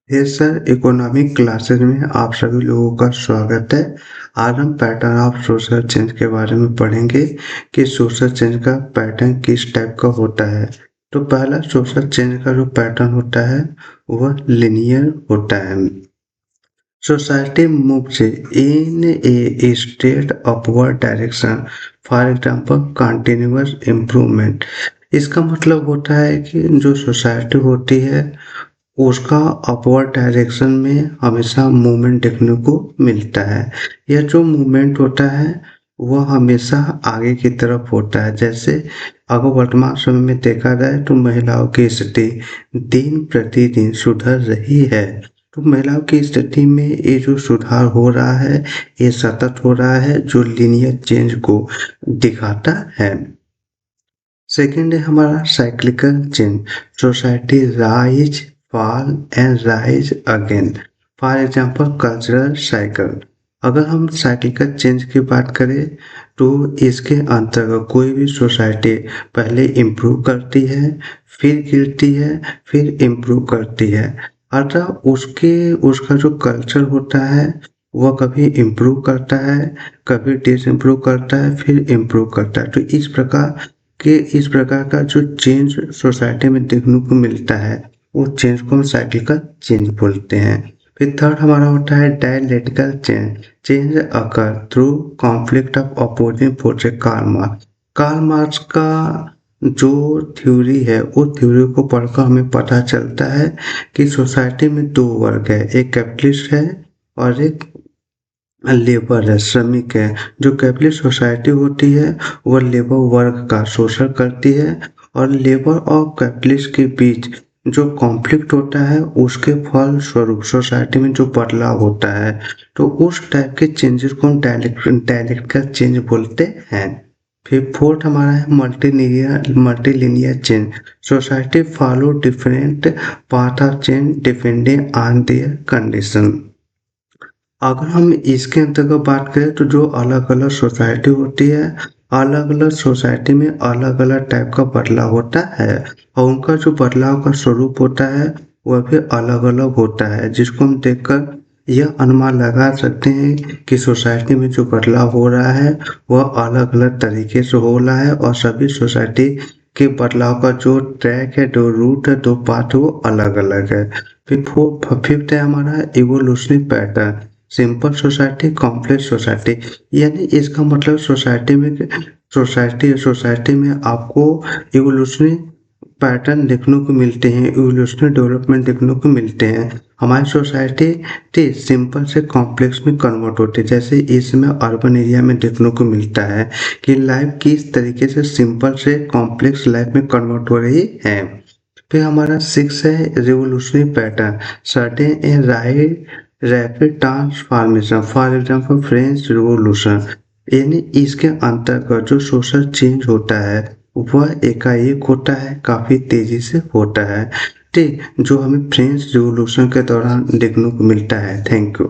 हे sir, economic classes में आप सभी लोगों का स्वागत है। आज हम पैटर्न ऑफ सोशल चेंज के बारे में पढ़ेंगे कि सोशल चेंज का पैटर्न किस टाइप का होता है। तो पहला सोशल चेंज का जो पैटर्न होता है वह लिनियर होता है। Society moves in a straight upward direction, for example continuous improvement. इसका मतलब होता है कि जो सोसाइटी होती है उसका अपवर्ड डायरेक्शन में हमेशा मूवमेंट देखने को मिलता है। यह जो मूवमेंट होता है वह हमेशा आगे की तरफ होता है। जैसे अगर वर्तमान समय में देखा जाए तो महिलाओं की स्थिति दिन प्रतिदिन सुधर रही है। तो महिलाओं की स्थिति में ये जो सुधार हो रहा है ये सतत हो रहा है, जो लीनियर चेंज को दिखाता है। सेकेंड है हमारा cyclical change. Society rise fall and rise again, for example cultural cycle. अगर हम साइक्लिकल चेंज की बात करें तो इसके अंतर्गत कोई भी सोसाइटी पहले इम्प्रूव करती है, फिर गिरती है, फिर इम्प्रूव करती है। अतः उसका जो कल्चर होता है वह कभी इम्प्रूव करता है, कभी डिसइम्प्रूव करता है, फिर इम्प्रूव करता है। तो इस प्रकार का जो चेंज सोसाइटी में देखने को मिलता है वो चेंज को हम साइक्लिकल चेंज बोलते हैं। फिर थर्ड हमारा होता है dialectical change. Change occur through conflict of opposing forces. Karl Marx का जो थ्योरी है वो थ्योरी को पढ़कर हमें पता चलता है कि सोसाइटी में दो वर्ग है, एक कैपिटलिस्ट है और एक लेबर है, श्रमिक है। जो कैपिटलिस्ट सोसाइटी होती है वह लेबर वर्ग का शोषण करती है और लेबर और कैपिटलिस्ट के बीच जो कॉन्फ्लिक्ट होता है उसके फल स्वरूप सोसाइटी में जो बदलाव होता है तो उस टाइप के चेंजेस को हम डायलेक्टिकल चेंज बोलते हैं। फिर फोर्थ हमारा है multilinear change. Society follow different path of change depending on their condition. अगर हम इसके अंतर्गत बात करें तो जो अलग अलग सोसाइटी होती है, अलग अलग सोसाइटी में अलग अलग टाइप का बदलाव होता है और उनका जो बदलाव का स्वरूप होता है वह भी अलग अलग होता है, जिसको हम देखकर यह अनुमान लगा सकते हैं कि सोसाइटी में जो बदलाव हो रहा है वह अलग अलग तरीके से हो रहा है और सभी सोसाइटी के बदलाव का जो ट्रैक है, जो रूट है, जो पाथ है वो अलग अलग है। फिर फिफ्थ है हमारा evolutionary pattern. Simple society, complex society. यानी इसका मतलब सोसाइटी में आपको इवोल्यूशनरी पैटर्न देखने को मिलते हैं, इवोल्यूशनरी डेवलपमेंट देखने को मिलते हैं। हमारी सोसाइटी सिंपल से कॉम्प्लेक्स में कन्वर्ट होती है। जैसे इसमें अर्बन एरिया में देखने को मिलता है कि लाइफ किस तरीके से सिंपल से कॉम्प्लेक्स लाइफ में कन्वर्ट हो रही है। फिर हमारा सिक्स है revolutionary pattern. Certain A right rapid transformation, for example French revolution. यानी इसके अंतर्गत जो सोशल चेंज होता है वह एकाएक होता है, काफी तेजी से होता है। ठीक, जो हमें फ्रेंच रिवोल्यूशन के दौरान देखने को मिलता है। Thank you.